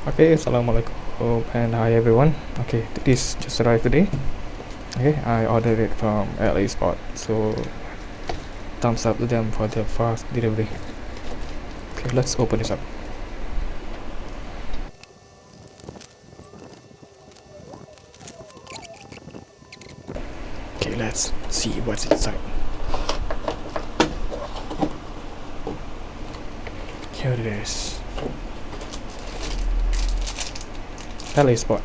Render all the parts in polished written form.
Okay, assalamualaikum and hi everyone. Okay, this just arrived today. Okay, I ordered it from LA Spot, so thumbs up to them for the fast delivery. Okay, let's open this up. Okay, let's see what's inside. Here it is. LA Spot.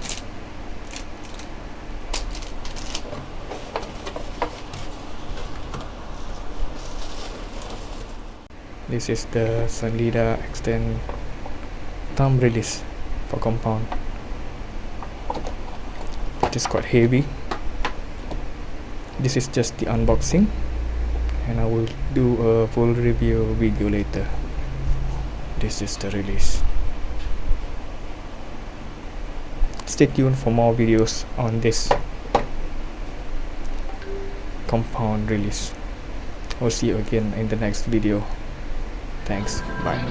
This is the Sanlida X10 thumb release for compound. It is quite heavy. This is just the unboxing, and I will do a full review video later. This is the release. Stay tuned for more videos on this compound release. I'll see you again in the next video. Thanks. Bye.